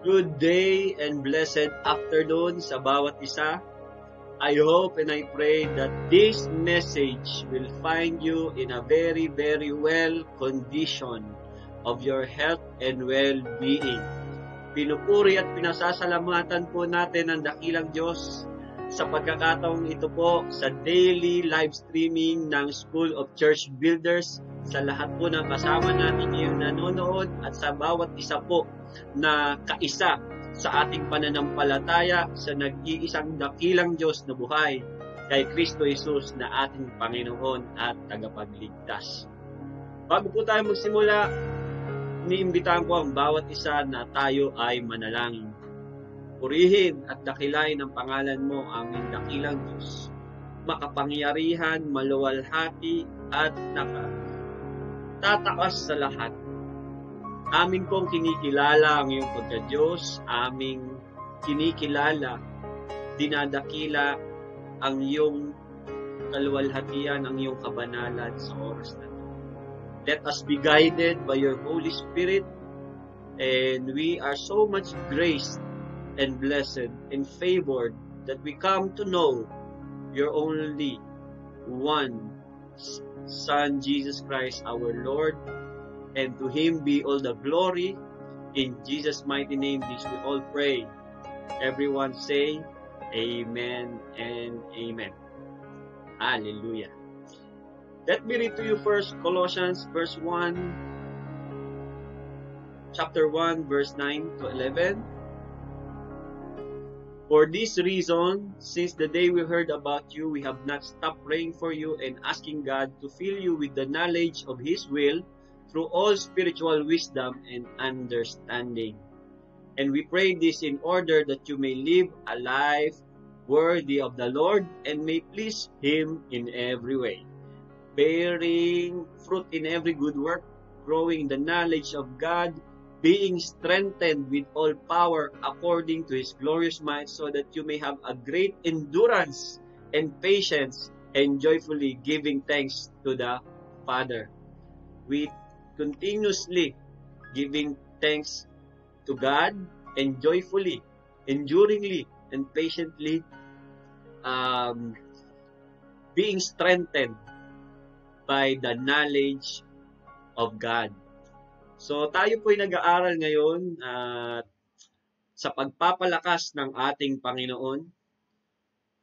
Good day and blessed afternoon sa bawat isa. I hope and I pray that this message will find you in a very, very well condition of your health and well-being. Pinupuri at pinasasalamatan po natin ang dakilang Diyos sa pagkakataong ito po sa daily live streaming ng School of Church Builders, sa lahat po ng kasama natin ngayong nanonood at sa bawat isa po na kaisa sa ating pananampalataya sa nag-iisang dakilang Diyos na buhay, kay Kristo Jesus na ating Panginoon at tagapagligtas. Bago po tayo magsimula, iniimbitahan ko ang bawat isa na tayo ay manalangin. Purihin at dakilain ang pangalan mo, aming dakilang Diyos, makapangyarihan, maluwalhati at tataas sa lahat. Amin pong kinikilala ang iyong pagka-Diyos, aming kinikilala, dinadakila ang iyong kaluwalhatian, ang iyong kabanalan sa oras na ito. Let us be guided by your Holy Spirit, and we are so much graced and blessed and favored that we come to know your only one Son, Jesus Christ, our Lord, and to Him be all the glory. In Jesus' mighty name, this we all pray. Everyone say, Amen and Amen. Hallelujah. Let me read to you first Colossians chapter 1, verse 9 to 11. For this reason, since the day we heard about you, we have not stopped praying for you and asking God to fill you with the knowledge of His will through all spiritual wisdom and understanding. And we pray this in order that you may live a life worthy of the Lord and may please Him in every way, bearing fruit in every good work, growing in the knowledge of God, being strengthened with all power according to His glorious might, so that you may have a great endurance and patience, and joyfully giving thanks to the Father. We continuously giving thanks to God, and joyfully, enduringly, and patiently being strengthened by the knowledge of God. So tayo po'y nag-aaral ngayon sa pagpapalakas ng ating Panginoon.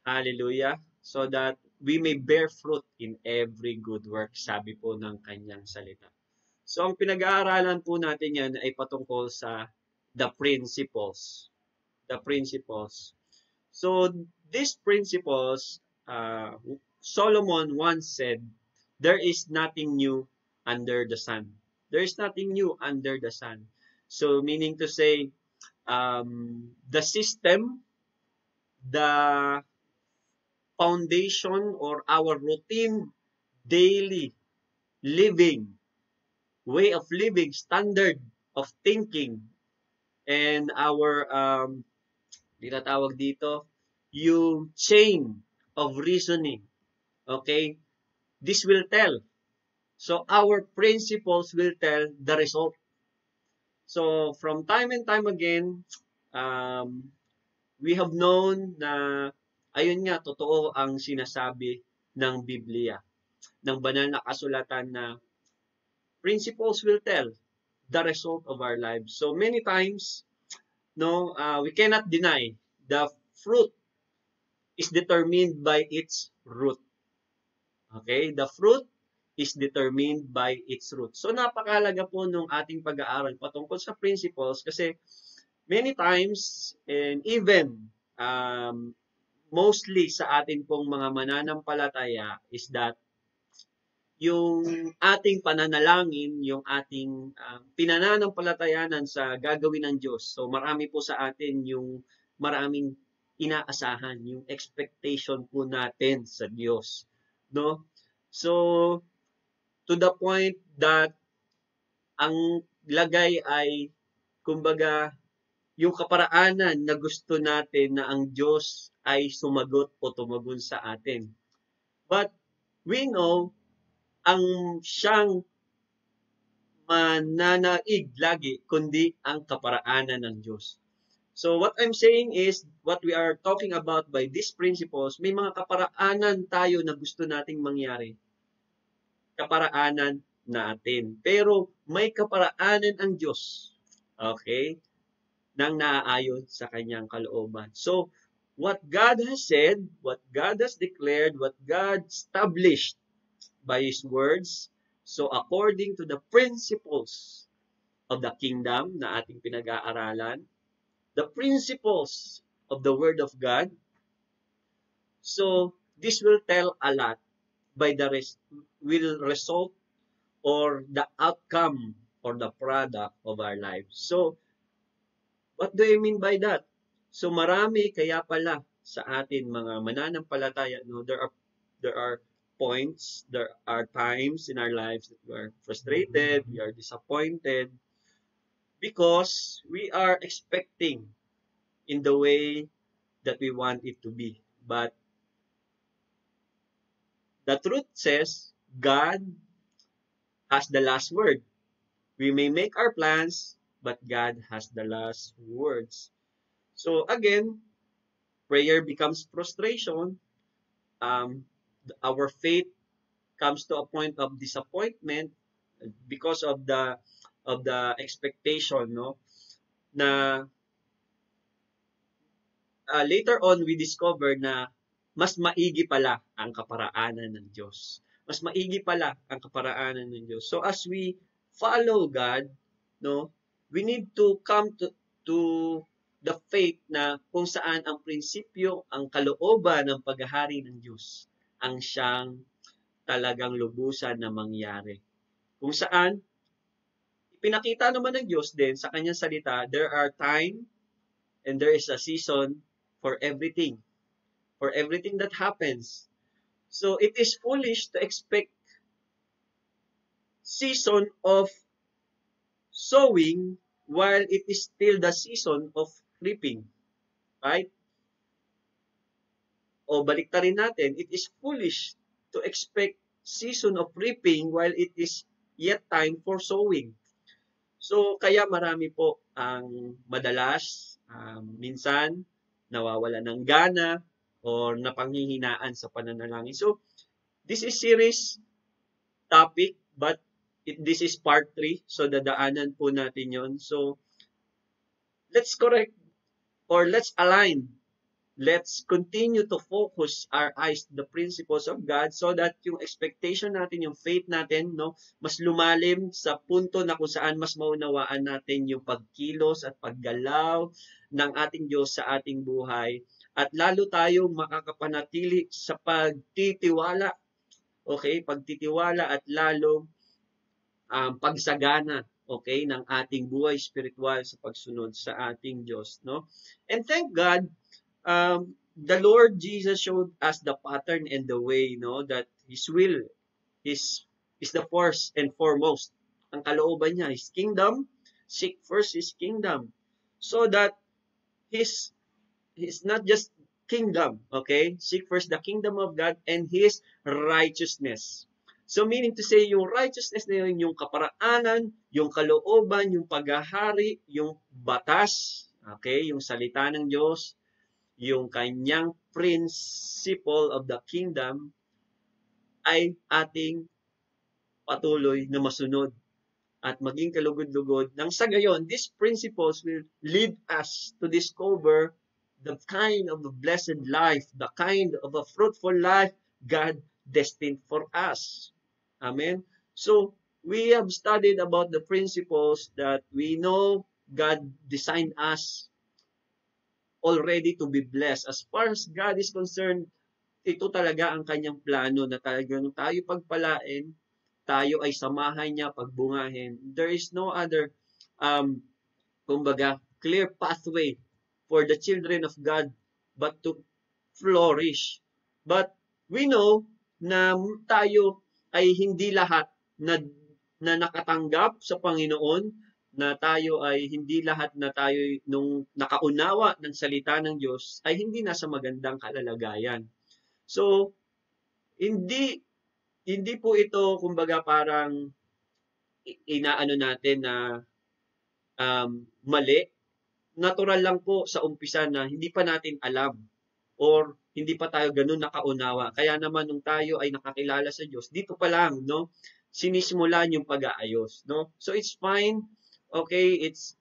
Hallelujah. So that we may bear fruit in every good work, sabi po ng kanyang salita. So ang pinag-aaralan po natin yan ay patungkol sa the principles. The principles. So these principles, Solomon once said, there is nothing new under the sun. There is nothing new under the sun. So meaning to say, the system, the foundation, or our routine, daily living, way of living, standard of thinking, and our, tinatawag dito, yung chain of reasoning. Okay? This will tell. So our principles will tell the result. So from time and time again, we have known na ayun nga, totoo ang sinasabi ng Biblia, ng banal na kasulatan, na principles will tell the result of our lives. So many times, we cannot deny the fruit is determined by its root. Okay? The fruit is determined by its root. So napakahalaga po nung ating pag-aaral patungkol sa principles, kasi many times, and even mostly sa atin pong mga mananampalataya, is that yung ating pananalangin, yung ating pinananampalatayanan sa gagawin ng Diyos. So marami po sa atin yung maraming inaasahan, yung expectation po natin sa Diyos. No? So to the point that ang lagay ay, kumbaga, yung kaparaanan na gusto natin na ang Diyos ay sumagot o tumagon sa atin. But we know, ang siyang mananaig lagi, kundi ang kaparaanan ng Diyos. So what I'm saying is, what we are talking about by these principles, may mga kaparaanan tayo na gusto nating mangyari. Kaparaanan natin. Pero may kaparaanan ang Diyos. Okay? Nang naaayon sa kanyang kalooban. So, what God has said, what God has declared, what God established by His words, so according to the principles of the kingdom na ating pinag-aaralan, the principles of the Word of God, so this will tell a lot by the will result or the outcome or the product of our lives. So, what do I mean by that? So marami kaya pala sa atin mga mananampalataya, no, there are points, there are times in our lives that we are frustrated, we are disappointed because we are expecting in the way that we want it to be. But the truth says God has the last word. We may make our plans, but God has the last words. So again, prayer becomes frustration. Our faith comes to a point of disappointment because of the expectation, no, na later on we discover na mas maigi pala ang kaparaanan ng Diyos. Mas maigi pala ang kaparaanan ng Diyos. So as we follow God, no, we need to come to the faith na kung saan ang prinsipyo, ang kalooban ng paghahari ng Diyos ang siyang talagang lubusan na mangyari. Kung saan, pinakita naman ng Diyos din sa kanyang salita, there are time and there is a season for everything that happens. So, it is foolish to expect season of sowing while it is still the season of reaping. Right? O baliktarin natin, it is foolish to expect season of reaping while it is yet time for sowing. So, kaya marami po ang madalas, minsan, nawawala ng gana or napanghihinaan sa pananalangin. So, this is series topic, but this is part 3. So, dadaanan po natin yon. So, let's correct or let's align. Let's continue to focus our eyes to the principles of God so that yung expectation natin, yung faith natin, no, mas lumalim sa punto na kung saan mas maunawaan natin yung pagkilos at paggalaw ng ating Diyos sa ating buhay. At lalo tayong makakapanatili sa pagtitiwala, okay, pagtitiwala at lalong pagsagana, okay, ng ating buhay spiritual sa pagsunod sa ating Diyos, no? And thank God, the Lord Jesus showed us the pattern and the way, no, that His will is the first and foremost. Ang kalooban niya, His kingdom, seek first His kingdom. So that His not just kingdom, okay? Seek first the kingdom of God and His righteousness. So meaning to say, yung righteousness na yun, yung kaparaanan, yung kalooban, yung paghahari, yung batas, okay? Yung salita ng Diyos, yung kanyang principle of the kingdom ay ating patuloy na masunod at maging kalugod-lugod. Nang sa gayon, these principles will lead us to discover the kind of a blessed life, the kind of a fruitful life God destined for us. Amen? So, we have studied about the principles that we know God designed us already to be blessed. As far as God is concerned, ito talaga ang kanyang plano na talagang tayo pagpalain, tayo ay samahan niya, pagbungahin. There is no other, kumbaga, clear pathway for the children of God but to flourish. But we know na tayo ay hindi lahat na nakatanggap sa Panginoon, na tayo ay hindi lahat na tayo nung nakaunawa ng salita ng Diyos ay hindi nasa magandang kalalagayan. So, hindi po ito kumbaga parang inaano natin na mali, natural lang po sa umpisa na hindi pa natin alam or hindi pa tayo ganun nakaunawa. Kaya naman nung tayo ay nakakilala sa Diyos, dito pa lang, no, sinisimulan yung pag-aayos, no? So it's fine, okay, it's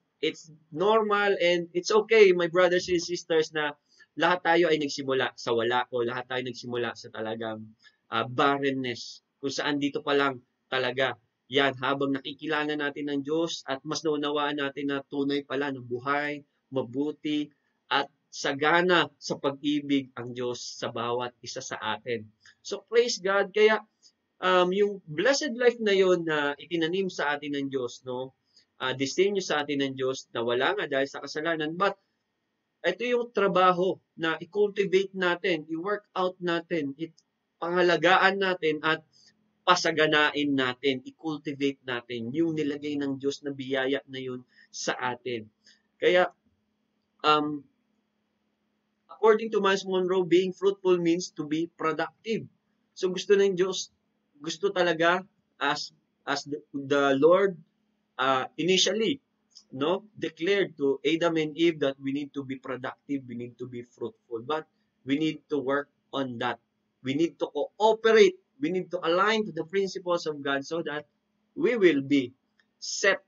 normal and it's okay, my brothers and sisters, na lahat tayo ay nagsimula sa wala o lahat tayo nagsimula sa talagang barrenness, kung saan dito pa lang talaga. Yan, habang nakikilala natin ng Diyos at mas naunawaan natin na tunay pala ng buhay, mabuti, at sagana sa pag-ibig ang Diyos sa bawat isa sa atin. So praise God. Kaya yung blessed life na yon na itinanim sa atin ng Diyos, no? Disenyo sa atin ng Diyos na wala nga dahil sa kasalanan, but ito yung trabaho na i-cultivate natin, i-work out natin, pangalagaan natin at pasaganain natin, i-cultivate natin yung nilagay ng Diyos na biyaya na yun sa atin. Kaya, according to Miles Monroe, being fruitful means to be productive. So gusto ng Diyos, gusto talaga as the Lord initially, no, declared to Adam and Eve that we need to be productive, we need to be fruitful, but we need to work on that. We need to cooperate. We need to align to the principles of God so that we will be set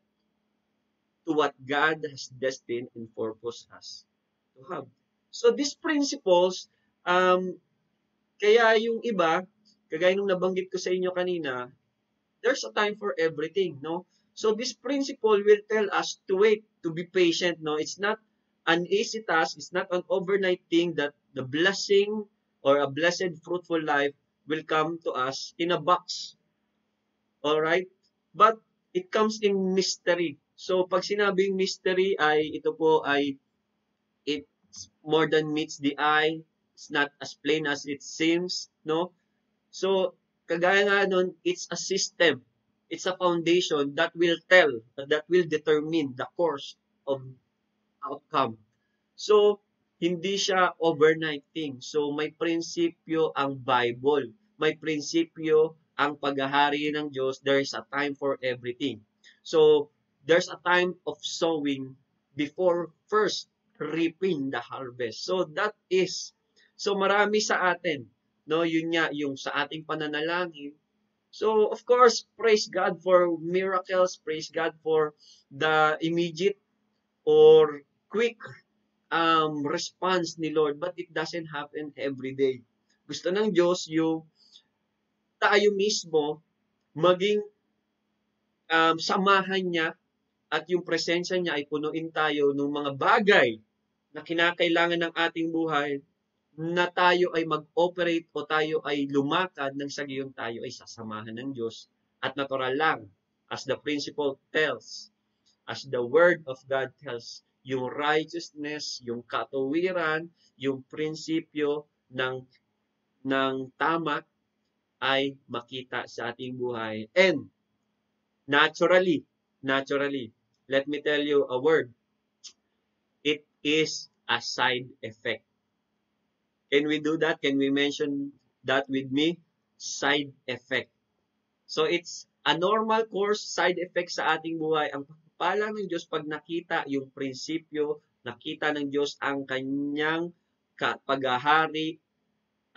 to what God has destined and purposed us to have. So these principles, kaya yung iba, kagaya nung nabanggit ko sa inyo kanina, there's a time for everything, no? So this principle will tell us to wait, to be patient, no? It's not an easy task, it's not an overnight thing that the blessing or a blessed fruitful life will come to us in a box. All right? But it comes in mystery. So pag sinabing mystery ay ito po ay it's more than meets the eye. It's not as plain as it seems, no? So kagaya nga nun, it's a system. It's a foundation that will tell, that will determine the course of outcome. So hindi siya overnight thing. So may prinsipyo ang Bible. May prinsipyo ang paghahari ng Diyos. There is a time for everything. So there's a time of sowing before first reaping the harvest. So that is, so marami sa atin, no, yun nga, yung sa ating pananalangin. So of course, praise God for miracles, praise God for the immediate or quick response ni Lord, but it doesn't happen every day. Gusto ng Diyos yung tayo mismo maging samahan niya at yung presensya niya ay punuin tayo ng mga bagay na kinakailangan ng ating buhay, na tayo ay mag-operate o tayo ay lumakad ng sa gayon tayo ay sasamahan ng Diyos. At natural lang, as the principle tells, as the Word of God tells, yung righteousness, yung katuwiran, yung prinsipyo ng tama ay makita sa ating buhay. And naturally, let me tell you a word. It is a side effect. Can we do that? Can we mention that with me? Side effect. So it's a normal course, side effect sa ating buhay. Ang pagpapala ng Diyos pag nakita yung prinsipyo, nakita ng Diyos ang kanyang paghahari,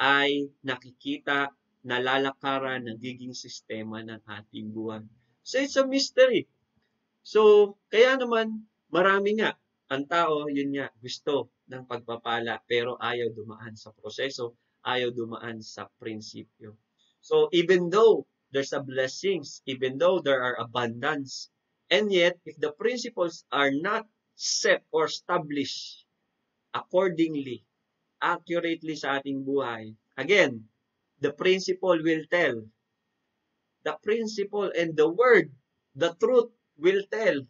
ay nakikita, nalalakaran, nagiging sistema ng ating buhay. So it's a mystery. So kaya naman, marami nga, ang tao, yun nga, gusto ng pagpapala, pero ayaw dumaan sa proseso, ayaw dumaan sa prinsipyo. So even though there's a blessings, even though there are abundance, and yet, if the principles are not set or established accordingly, accurately sa ating buhay, again, the principle will tell. The principle and the word, the truth will tell.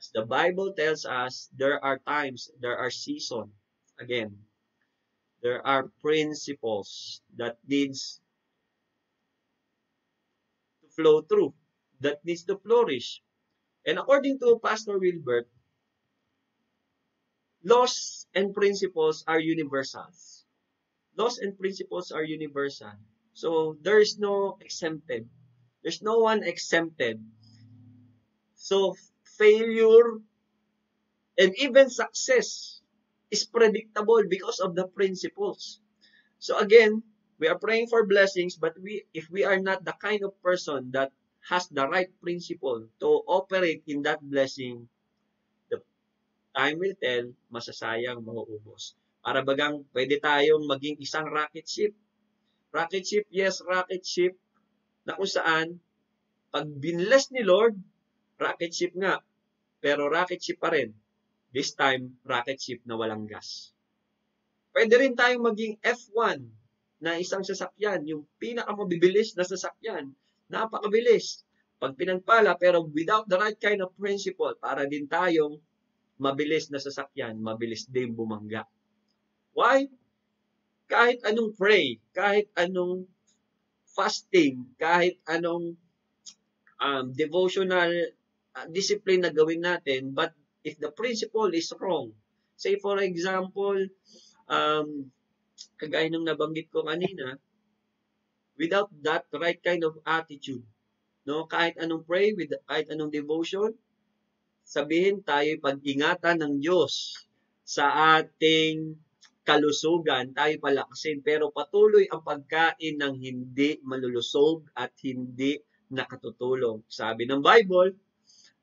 As the Bible tells us, there are times, there are seasons. Again, there are principles that needs to flow through, that needs to flourish. And according to Pastor Wilbert, laws and principles are universals. Laws and principles are universal. So there is no exempted. There's no one exempted. So failure And even success is predictable because of the principles. So again, we are praying for blessings, but if we are not the kind of person that has the right principle to operate in that blessing, the time will tell, masasayang, mauubos. Para bagang pwede tayong maging isang rocket ship. Rocket ship, yes, rocket ship, na kung saan, pag binless ni Lord, rocket ship nga, pero rocket ship pa rin. This time, rocket ship na walang gas. Pwede rin tayong maging F1 na isang sasakyan, yung pinakamabibilis na sasakyan. Napakabilis. Pag pinagpala, pero without the right kind of principle, para din tayong mabilis na sasakyan, mabilis din bumangga. Why? Kahit anong pray, kahit anong fasting, kahit anong devotional discipline na gawin natin, but if the principle is wrong, say for example, kagaya ng nabanggit ko kanina, without that right kind of attitude, no, kahit anong pray, kahit anong devotion, sabihin tayo pag-ingatan ng Diyos sa ating kalusugan, tayo palakasin, pero patuloy ang pagkain ng hindi malulusog at hindi nakatutulong. Sabi ng Bible,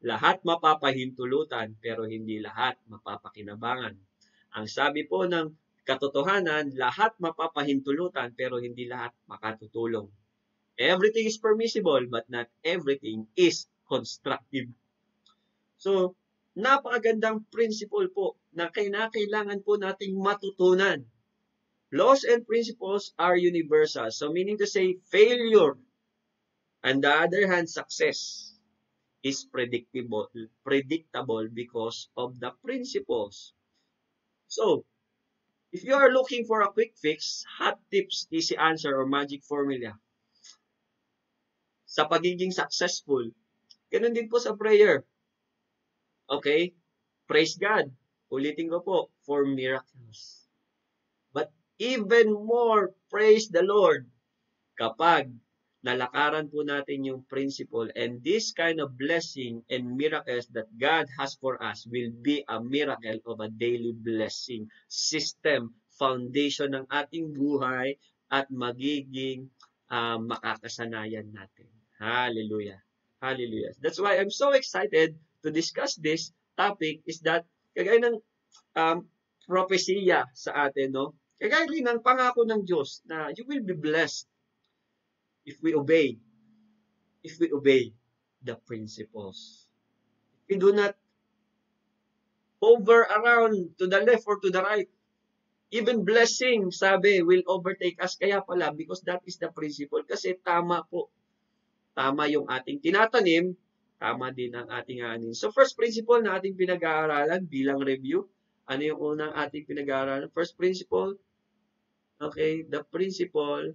lahat mapapahintulutan, pero hindi lahat mapapakinabangan. Ang sabi po ng katotohanan, lahat mapapahintulutan, pero hindi lahat makatutulong. Everything is permissible, but not everything is constructive. So, napakagandang principle po na kailangan po nating matutunan. Laws and principles are universal. So, meaning to say, failure, on the other hand, success is predictable because of the principles. So, if you are looking for a quick fix, hot tips, easy answer, or magic formula sa pagiging successful, ganun din po sa prayer. Okay? Praise God. Ulitin ko po, for miracles. But even more, praise the Lord kapag nalakaran po natin yung principle, and this kind of blessing and miracles that God has for us will be a miracle of a daily blessing system, foundation ng ating buhay at magiging makakasanayan natin. Hallelujah. Hallelujah. That's why I'm so excited to discuss this topic, is that kagaya ng propesya sa atin, no? Kagaya rin ng pangako ng Diyos na you will be blessed if we obey the principles. If we do not hover around to the left or to the right, even blessing, sabi, will overtake us. Kaya pala, because that is the principle. Kasi tama po. Tama yung ating tinatanim, tama din ang ating anin. So first principle na ating pinag-aaralan bilang review. Ano yung unang ating pinag-aaralan? First principle, okay, the principle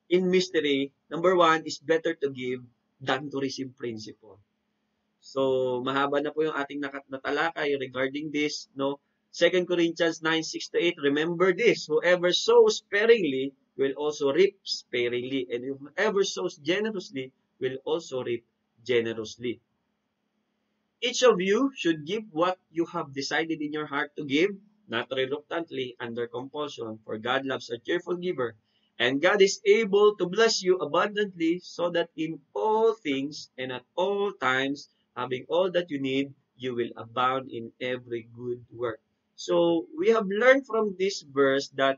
in mystery, number 1 is better to give than to receive principle. So, mahaba na po yung ating natalakay regarding this, no? 2 Corinthians 9:6-8, remember this, whoever sows sparingly will also reap sparingly, and whoever sows generously will also reap generously. Each of you should give what you have decided in your heart to give, not reluctantly under compulsion, for God loves a cheerful giver. And God is able to bless you abundantly, so that in all things and at all times, having all that you need, you will abound in every good work. So, we have learned from this verse that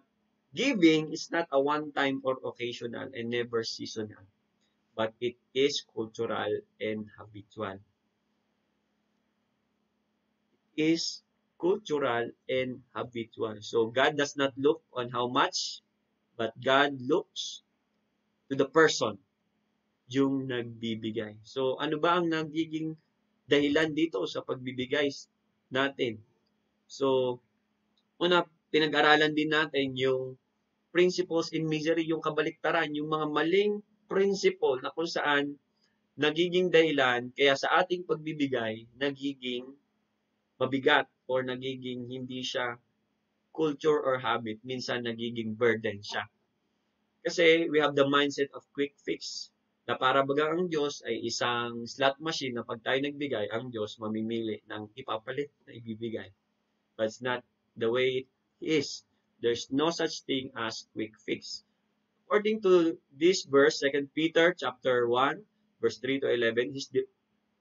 giving is not a one-time or occasional and never seasonal, but it is cultural and habitual. It is cultural and habitual. So, God does not look on how much, but God looks to the person, yung nagbibigay. So, ano ba ang nagiging dahilan dito sa pagbibigay natin? So, una, pinag-aralan din natin yung principles in misery, yung kabaliktaran, yung mga maling principle na kung saan nagiging dahilan, kaya sa ating pagbibigay, nagiging mabigat or nagiging hindi siya culture or habit, minsan nagiging burden siya. Kasi we have the mindset of quick fix. Na para bagang ang Diyos ay isang slot machine na pag tayo nagbigay, ang Diyos mamimili ng ipapalit na ibibigay. But it's not the way it is. There's no such thing as quick fix. According to this verse, 2 Peter chapter 1, verse 3 to 11, His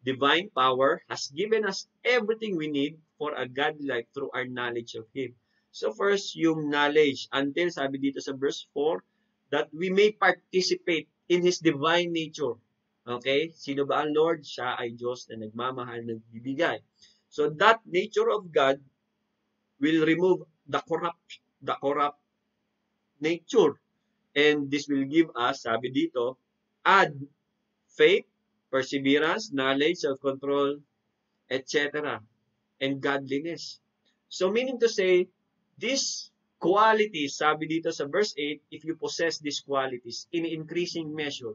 divine power has given us everything we need for a godly life through our knowledge of Him. So first, yung knowledge, until sabi dito sa verse 4, that we may participate in His divine nature. Okay? Sino ba ang Lord? Siya ay Diyos na nagmamahal, nagbibigay. So that nature of God will remove the corrupt nature. And this will give us, sabi dito, add faith, perseverance, knowledge, self-control, etc. and godliness. So meaning to say, these qualities, sabi dito sa verse 8, if you possess these qualities in increasing measure.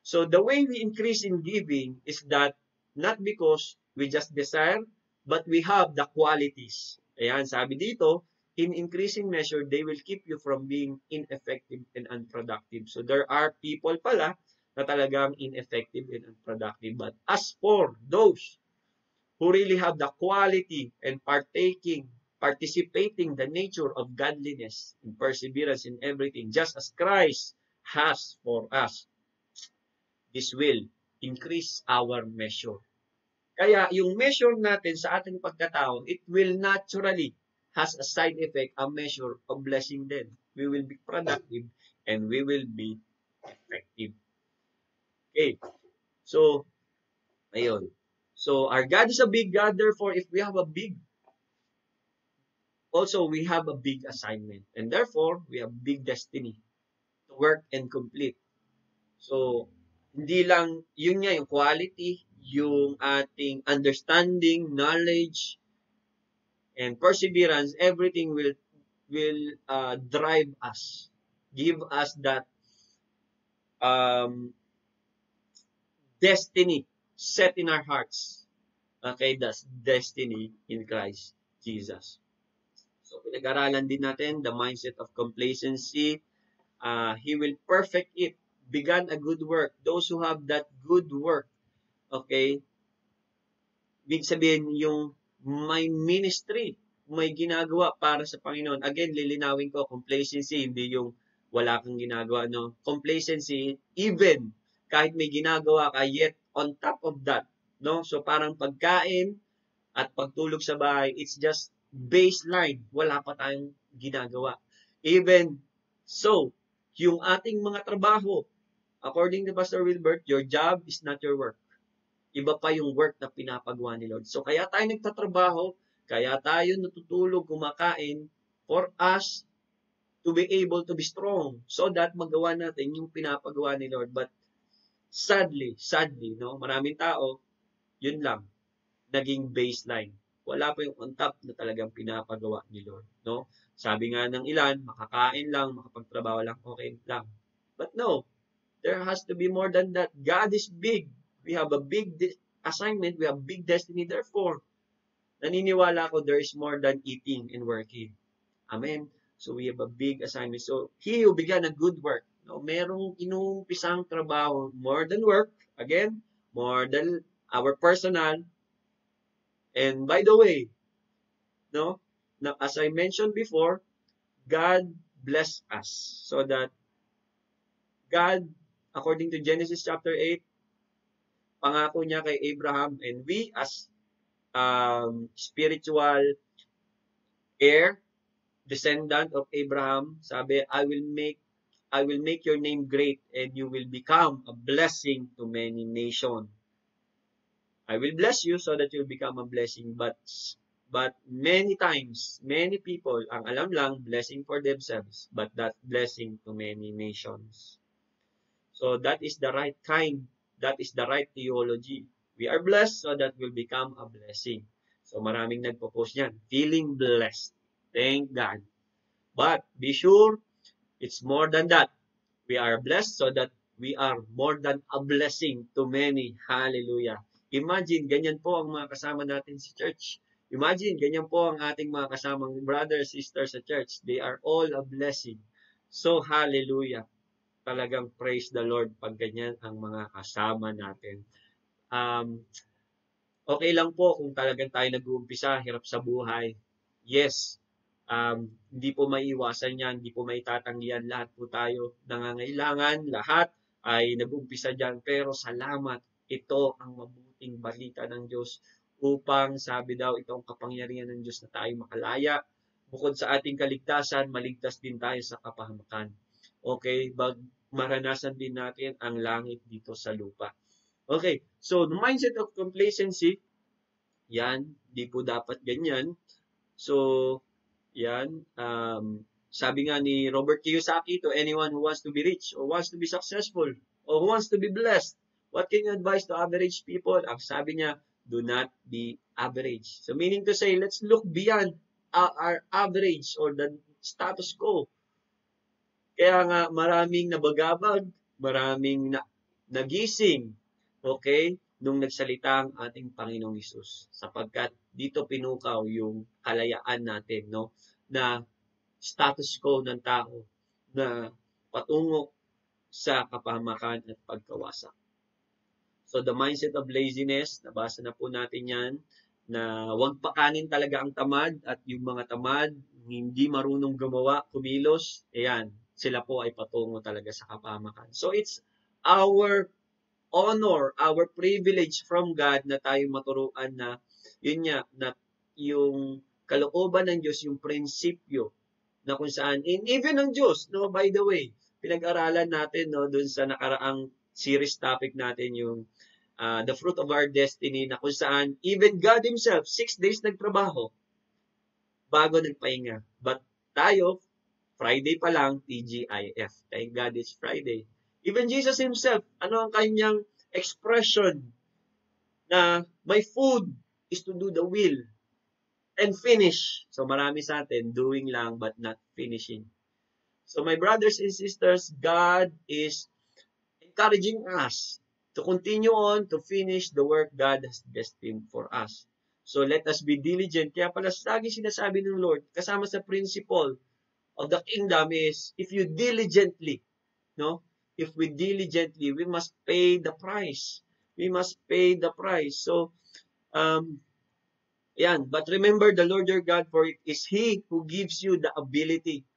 So the way we increase in giving is that not because we just desire, but we have the qualities. Ayan, sabi dito, in increasing measure, they will keep you from being ineffective and unproductive. So there are people pala na talagang ineffective and unproductive. But as for those who really have the quality and participating the nature of godliness and perseverance in everything, just as Christ has for us, this will increase our measure. Kaya yung measure natin sa ating pagkatao, it will naturally has a side effect, a measure of blessing din. We will be productive and we will be effective. Okay. So, ayun. So, our God is a big God. Therefore, if we have a big, also we have a big assignment. And therefore, we have big destiny to work and complete. So, hindi lang, yun nga, yung quality, yung ating understanding, knowledge, and perseverance, everything will drive us, give us that destiny set in our hearts. Okay, that's destiny in Christ Jesus. So, pinag-aralan din natin the mindset of complacency. He will perfect it. Began a good work. Those who have that good work, okay, ibig sabihin yung may ministry, may ginagawa para sa Panginoon. Again, lilinawin ko, complacency, hindi yung wala kang ginagawa, no? Complacency, even kahit may ginagawa ka, yet on top of that, no? So parang pagkain at pagtulog sa bahay, it's just baseline. Wala pa tayong ginagawa. Even so, yung ating mga trabaho, according to Pastor Wilbert, your job is not your work. Iba pa yung work na pinapagawa ni Lord. So, kaya tayo nagtatrabaho, kaya tayo natutulog, kumakain, for us to be able to be strong so that magawa natin yung pinapagawa ni Lord. But sadly, no, maraming tao, yun lang, naging baseline. Wala pa yung on top na talagang pinapagawa ni Lord. No? Sabi nga ng ilan, makakain lang, makapagtrabaho lang, okay lang. But no, there has to be more than that. God is big. We have a big assignment. We have big destiny. Therefore, naniniwala ko there is more than eating and working. Amen. So, we have a big assignment. So, he who began a good work, no, merong inumpisang trabaho, more than work, again, more than our personal. And by the way, no, now, as I mentioned before, God bless us so that God, according to Genesis chapter 8, pangako niya kay Abraham, and we as spiritual heir, descendant of Abraham, sabi, I will make your name great and you will become a blessing to many nations. I will bless you so that you'll become a blessing, but many times, many people, ang alam lang, blessing for themselves, but that blessing to many nations. So that is the right kind. That is the right theology. We are blessed so that we'll become a blessing. So maraming nagpo-post yan. Feeling blessed. Thank God. But be sure, it's more than that. We are blessed so that we are more than a blessing to many. Hallelujah. Imagine, ganyan po ang mga kasama natin sa church. Imagine, ganyan po ang ating mga kasamang brothers, sisters sa church. They are all a blessing. So, hallelujah. talagang praise the Lord pag ganyan ang mga kasama natin. Okay lang po kung talagang tayo nag-uumpisa, hirap sa buhay. Yes, hindi po maiiwasan yan, hindi po maitatanggihan. Lahat po tayo nangangailangan, lahat ay nag-uumpisa dyan. Pero salamat, ito ang mabuting balita ng Diyos upang sabi daw ito ang kapangyarihan ng Diyos na tayo makalaya. Bukod sa ating kaligtasan, maligtas din tayo sa kapahamakan. Okay, maranasan din natin ang langit dito sa lupa. Okay, so the mindset of complacency, yan, di po dapat ganyan. So, yan, sabi nga ni Robert Kiyosaki, to anyone who wants to be rich or wants to be successful or who wants to be blessed, what can you advise to average people? Ang sabi niya, do not be average. So, meaning to say, let's look beyond our average or the status quo. Kaya nga, maraming nabagabag, maraming nagising, okay, nung nagsalita ang ating Panginoong Hesus. Sapagkat dito pinukaw yung kalayaan natin, no? Na status quo ng tao na patungo sa kapahamakan at pagkawasak. So the mindset of laziness, nabasa na po natin yan, na huwag pakanin talaga ang tamad at yung mga tamad, hindi marunong gumawa, kumilos, ayan, sila po ay patungo talaga sa kapahamakan. So it's our honor, our privilege from God na tayo maturuan na yun nga, na yung kalooban ng Diyos, yung prinsipyo na kung saan, even ng Diyos, no, by the way, pinag-aralan natin, no, dun sa nakaraang series topic natin, yung the fruit of our destiny, na kung saan, even God Himself, 6 days nagtrabaho, bago nagpahinga. But tayo, Friday pa lang, TGIF. Thank God it's Friday. Even Jesus Himself, ano ang kanyang expression na my food is to do the will and finish. So marami sa atin, doing lang but not finishing. So my brothers and sisters, God is encouraging us to continue on to finish the work God has destined for us. So let us be diligent. Kaya pala lagi sinasabi ng Lord, kasama sa principle of the kingdom is, if you diligently, no? If we diligently, we must pay the price. We must pay the price. So, yan. But remember the Lord your God, for it is He who gives you the ability.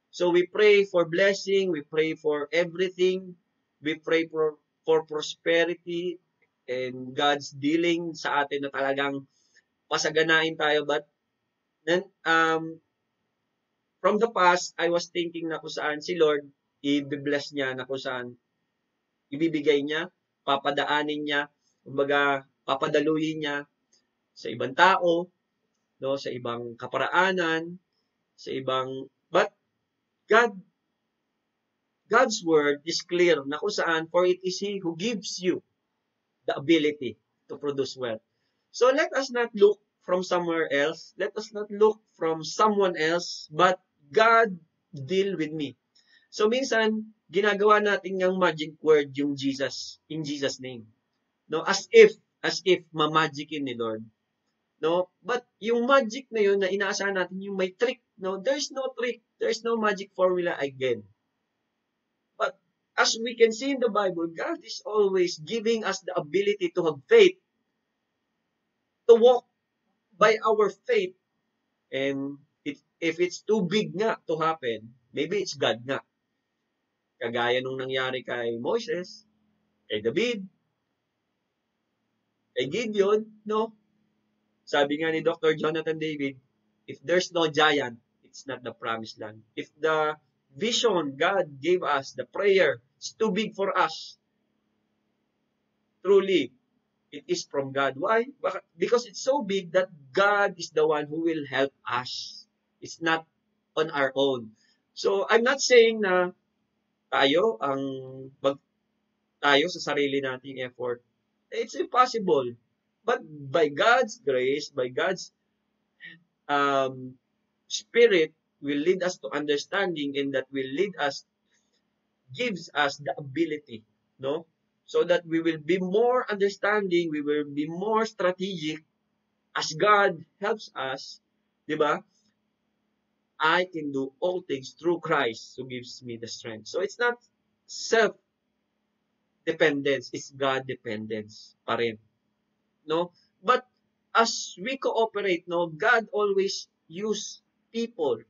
So we pray for blessing, we pray for everything, we pray for prosperity, and God's dealing sa atin na talagang pasaganain tayo. But then, from the past, I was thinking na kung saan si Lord, i-bless niya, na kung saan ibibigay niya, papadaanin niya, kumbaga papadaluyin niya sa ibang tao, no, sa ibang kaparaanan, sa ibang, but God's word is clear na kung saan, for it is He who gives you the ability to produce wealth. So let us not look from somewhere else. Let us not look from someone else, but God deal with me. So minsan, ginagawa natin yung magic word, yung Jesus, in Jesus' name. No, as if mamagicin ni Lord. No, but yung magic na yun na inaasahan natin, yung may trick, no, there's no trick, there's no magic formula again. But as we can see in the Bible, God is always giving us the ability to have faith, to walk by our faith. And if it's too big nga to happen, maybe it's God nga. Kagaya nung nangyari kay Moses, kay David, kay Gideon, no? Sabi nga ni Dr. Jonathan David, if there's no giant, it's not the promised land. If the vision God gave us, the prayer, is too big for us, truly, it is from God. Why? Because it's so big that God is the one who will help us. It's not on our own. So, I'm not saying na tayo tayo sa sarili nating effort. It's impossible. But by God's grace, by God's Spirit will lead us to understanding, and that will lead us, gives us the ability, no? So that we will be more understanding, we will be more strategic as God helps us, di ba? I can do all things through Christ who gives me the strength. So it's not self-dependence. It's God-dependence pa rin. No? But as we cooperate, no, God always use people.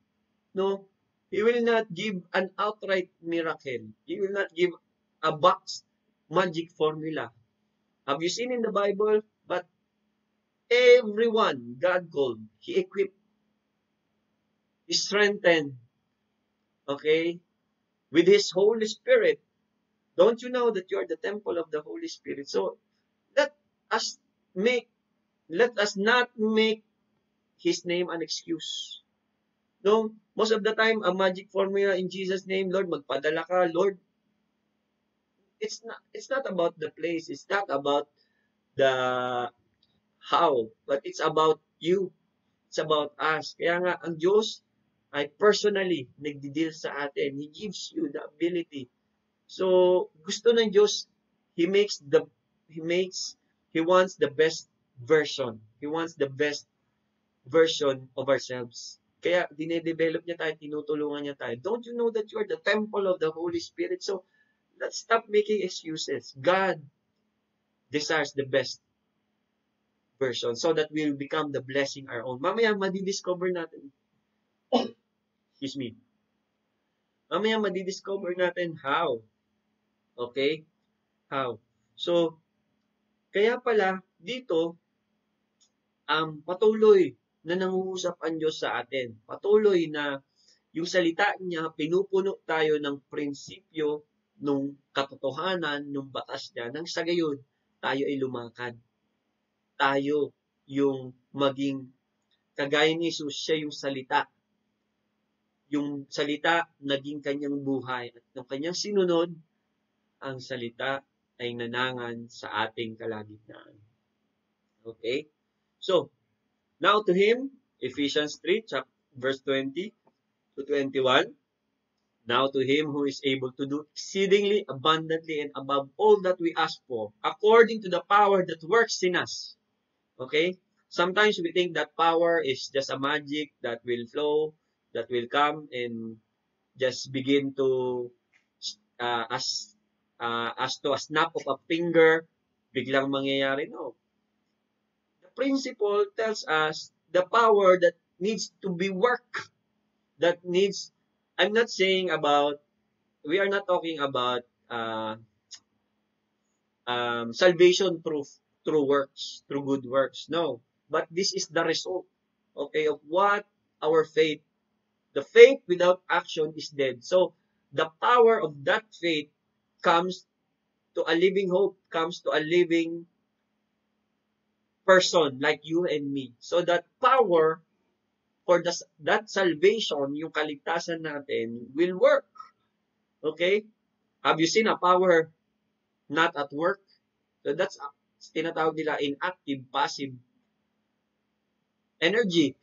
No? He will not give an outright miracle. He will not give a box magic formula. Have you seen in the Bible? But everyone God called, He equipped, He strengthened, okay, with His Holy Spirit. Don't you know that you are the temple of the Holy Spirit? So let us make, let us not make His name an excuse. No, most of the time, a magic formula in Jesus' name, Lord, magpadala ka, Lord. It's not about the place. It's not about the how, but it's about you. It's about us. Kaya nga, ang Diyos ay personally nagdi-deal sa atin. He gives you the ability. So, gusto ng Diyos, He wants the best version. He wants the best version of ourselves. Kaya, dinedevelop niya tayo, tinutulungan niya tayo. Don't you know that you are the temple of the Holy Spirit? So, let's stop making excuses. God desires the best version so that we'll become the blessing our own. Mamaya, madidiscover natin. Excuse me. Mamaya, madidiscover natin how. Okay? How? So, kaya pala, dito, patuloy na nangungusap ang Diyos sa atin. Patuloy na yung salita niya, pinupuno tayo ng prinsipyo, nung katotohanan, nung batas niya, nang sa gayon, tayo ay lumakad. Tayo yung maging, kagaya ni Jesus, siya yung salita. Yung salita, naging kanyang buhay. At nung kanyang sinunod, ang salita ay nanangan sa ating kalagitnaan. Okay? So, now to Him, Ephesians 3, verse 20 to 21. Now to Him who is able to do exceedingly abundantly and above all that we ask for, according to the power that works in us. Okay? Sometimes we think that power is just a magic that will flow, that will come and just begin to, as to a snap of a finger, biglang mangyayari. No. The principle tells us the power that needs to be worked, that needs, I'm not saying about, we are not talking about salvation through works, through good works. No. But this is the result, okay, of what our faith, the faith without action is dead. So, the power of that faith comes to a living hope, comes to a living person like you and me. So, that power for that salvation, yung kaligtasan natin, will work. Okay? Have you seen a power not at work? So, that's tinatawag nila inactive, passive energy.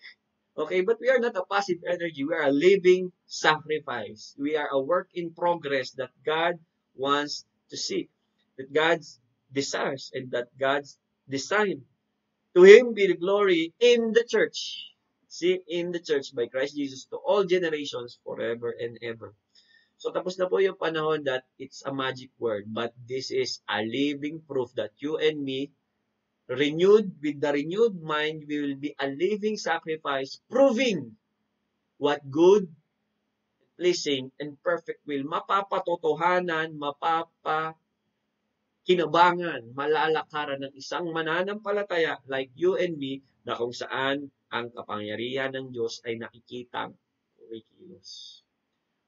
Okay, but we are not a passive energy. We are a living sacrifice. We are a work in progress that God wants to see, that God desires, and that God's design. To Him be the glory in the church. See, in the church by Christ Jesus to all generations forever and ever. So tapos na po yung panahon that it's a magic word, but this is a living proof that you and me, renewed with the renewed mind, we will be a living sacrifice, proving what good, pleasing, and perfect will. Mapapatotohanan, mapapakinabangan, malalakaran ng isang mananampalataya like you and me, na kung saan ang kapangyarihan ng Diyos ay nakikitang kumikilos.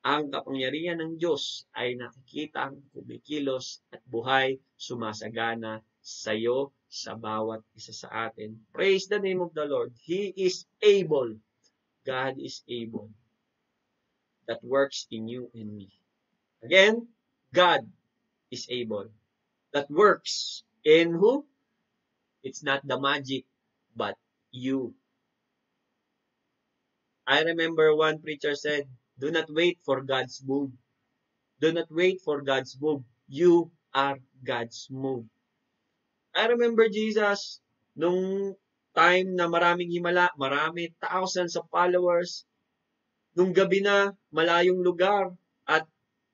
Ang kapangyarihan ng Diyos ay nakikitang kumikilos at buhay sumasagana sa iyo, sa bawat isa sa atin. Praise the name of the Lord. He is able. God is able. That works in you and me. Again, God is able. That works in who? It's not the magic, but you. I remember one preacher said, do not wait for God's move. Do not wait for God's move. You are God's move. I remember Jesus, nung time na maraming himala, marami, thousands of followers, nung gabi na, malayong lugar, at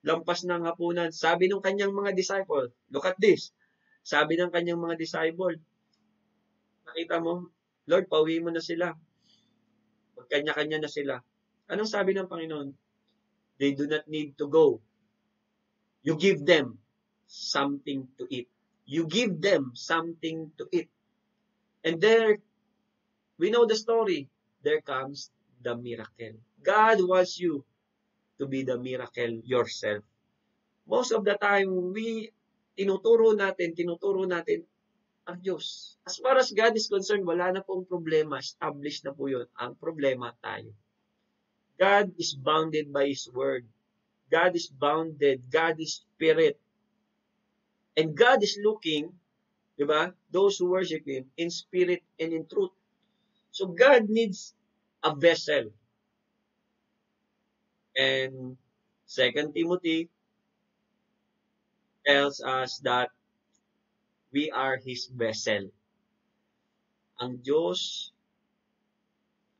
lampas ng hapunan. Sabi ng kanyang mga disciple, look at this. Sabi ng kanyang mga disciple, nakita mo, Lord, pauwi mo na sila. Magkanya-kanya na sila. Anong sabi ng Panginoon? They do not need to go. You give them something to eat. You give them something to eat. And there, we know the story. There comes the miracle. God wants you to be the miracle yourself. Most of the time, tinuturo natin ang Diyos. As far as God is concerned, wala na pong problema. Established na po yun. Ang problema tayo. God is bounded by His Word. God is bounded. God is Spirit. And God is looking, di ba, those who worship Him in spirit and in truth. So God needs a vessel. And 2 Timothy tells us that we are His vessel. Ang Diyos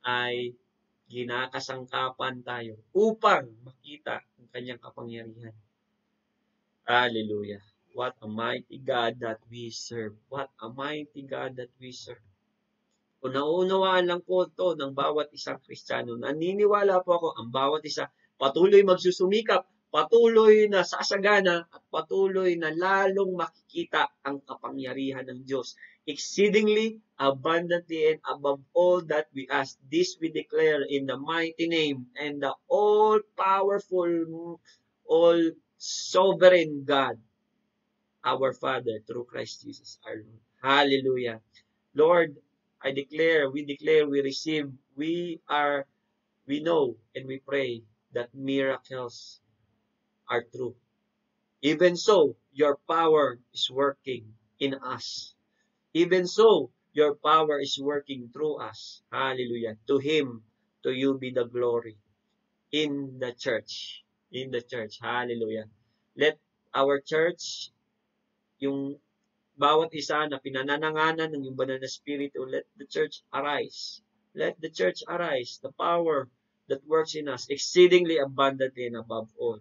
ay ginakasangkapan tayo upang makita ang kanyang kapangyarihan. Hallelujah. What a mighty God that we serve. What a mighty God that we serve. Kung nauunawaan lang po ito ng bawat isang Kristiyano, naniniwala po ako ang bawat isa patuloy magsusumikap, patuloy na sasagana, at patuloy na lalong makikita ang kapangyarihan ng Diyos. Exceedingly, abundantly, and above all that we ask. This we declare in the mighty name and the all-powerful, all-sovereign God, our Father, through Christ Jesus our Lord. Hallelujah. Lord, we declare, we receive, we know, and we pray that miracles are true. Even so, your power is working in us. Even so, your power is working through us. Hallelujah. To Him, to you be the glory in the church. In the church. Hallelujah. Let our church, yung bawat isa na pinanananganan ng yung banal na spirito, let the church arise. Let the church arise. The power that works in us exceedingly abundantly and above all.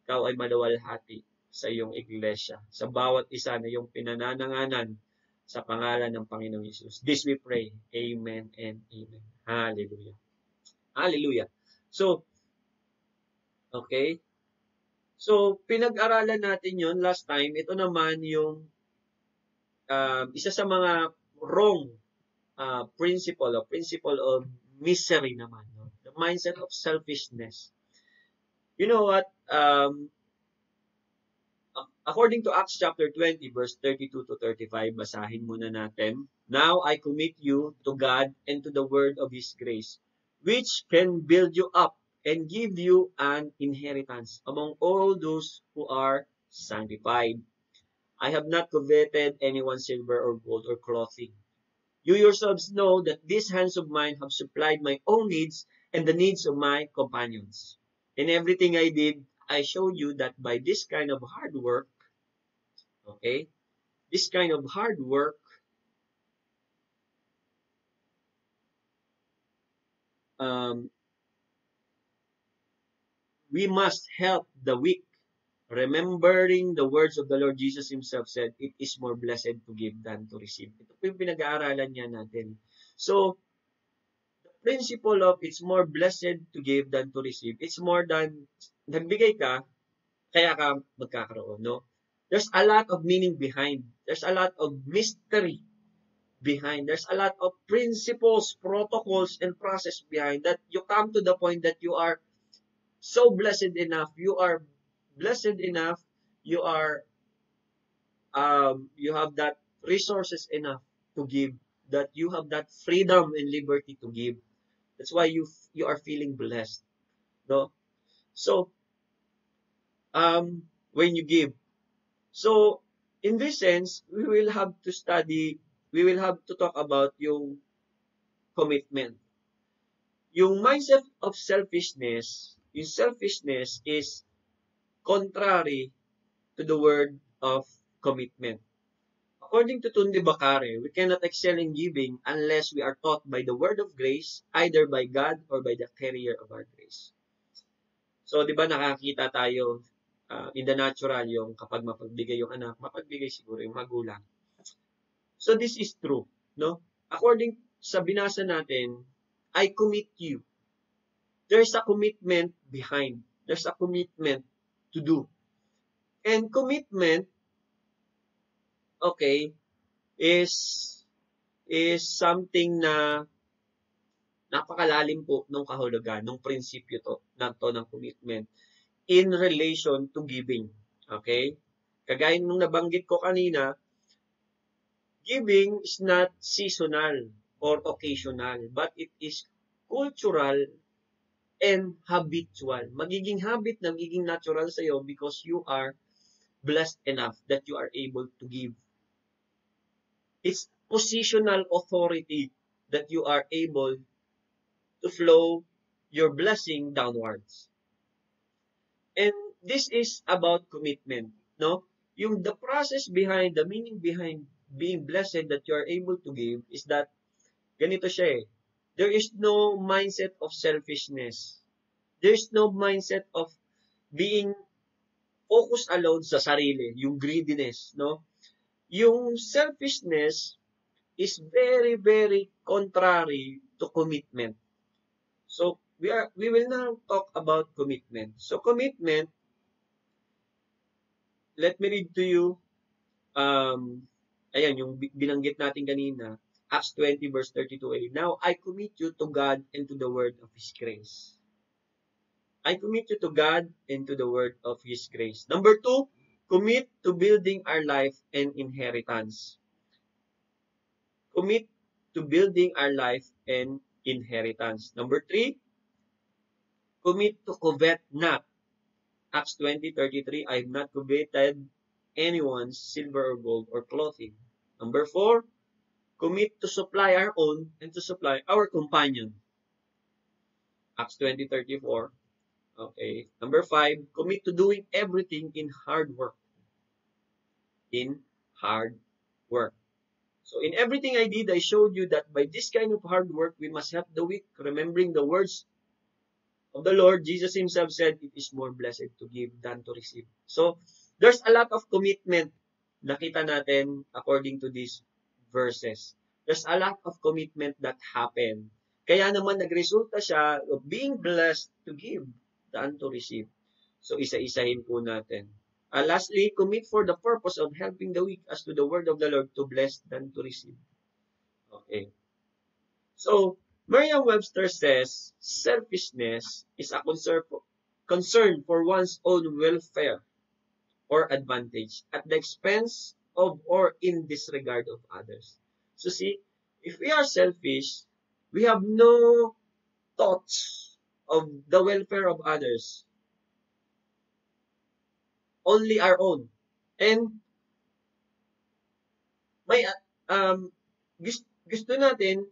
Ikaw ay maluwalhati sa iyong iglesia, sa bawat isa na iyong pinanananganan sa pangalan ng Panginoong Hesus. This we pray. Amen and amen. Hallelujah. Hallelujah. So, okay. So, pinag-aralan natin yon last time. Ito naman yung isa sa mga wrong principle of misery naman. No? The mindset of selfishness. You know what? According to Acts chapter 20, verse 32 to 35, basahin muna natin. Now I commit you to God and to the word of His grace, which can build you up and give you an inheritance among all those who are sanctified. I have not coveted anyone's silver or gold or clothing. You yourselves know that these hands of mine have supplied my own needs and the needs of my companions. In everything I did, I showed you that by this kind of hard work, okay, this kind of hard work, we must help the weak, remembering the words of the Lord Jesus Himself said, it is more blessed to give than to receive. Ito po yung pinag-aaralan niya natin. So, principle of it's more blessed to give than to receive. It's more than nagbigay ka, kaya ka magkakaroon, no? There's a lot of meaning behind. There's a lot of mystery behind. There's a lot of principles, protocols, and process behind that you come to the point that you are so blessed enough. You are blessed enough. You are, you have that resources enough to give. That you have that freedom and liberty to give. That's why you are feeling blessed, no? So, when you give, so in this sense, we will have to talk about yung commitment. Yung mindset of selfishness, yung selfishness is contrary to the word of commitment. According to Tunde Bakare, we cannot excel in giving unless we are taught by the word of grace, either by God or by the carrier of our grace. So, di ba nakakita tayo in the natural yung kapag mapagbigay yung anak, mapagbigay siguro yung magulang. So, this is true, no? According sa binasa natin, I commit you. There's a commitment behind. There's a commitment to do. And commitment, okay, is something na napakalalim po ng kahulugan, ng prinsipyo to ng commitment in relation to giving. Okay? Kagaya nung nabanggit ko kanina, giving is not seasonal or occasional, but it is cultural and habitual. Magiging habit, nagiging natural sa'yo because you are blessed enough that you are able to give. It's positional authority that you are able to flow your blessing downwards. And this is about commitment, no? The process behind, the meaning behind being blessed that you are able to give is that, ganito siya eh, there is no mindset of selfishness. There is no mindset of being focused alone sa sarili, yung greediness, no? Yung selfishness is very, very contrary to commitment. So, we will now talk about commitment. So, commitment, let me read to you, ayan, yung binanggit natin kanina, Acts 20 verse 32a. Now, I commit you to God and to the word of His grace. I commit you to God and to the word of His grace. Number 2, commit to building our life and inheritance. Commit to building our life and inheritance. Number 3, commit to covet not. Acts 20:33, I have not coveted anyone's silver or gold or clothing. Number 4, commit to supply our own and to supply our companion. Acts 20:34. Okay. Number 5, commit to doing everything in hard work. In hard work. So in everything I did, I showed you that by this kind of hard work, we must help the weak, remembering the words of the Lord. Jesus Himself said, it is more blessed to give than to receive. So, there's a lot of commitment nakita natin according to these verses. There's a lot of commitment that happened. Kaya naman nagresulta siya of being blessed to give than to receive. So, isa-isahin po natin. Lastly, commit for the purpose of helping the weak as to the word of the Lord to bless than to receive. Okay. So, Merriam-Webster says, selfishness is a concern for one's own welfare or advantage at the expense of or in disregard of others. So see, if we are selfish, we have no thoughts of the welfare of others. Only our own. And may gusto natin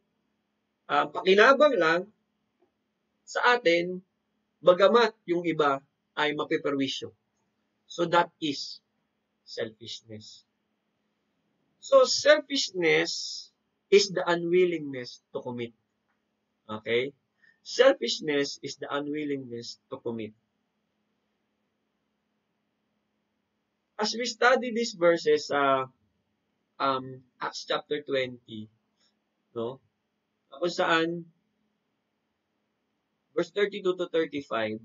pakinabang lang sa atin, bagamat yung iba ay mapiperwisyo. So that is selfishness. So selfishness is the unwillingness to commit. Okay? Selfishness is the unwillingness to commit. As we study these verses sa Acts chapter 20, no? Kung saan verse 32 to 35,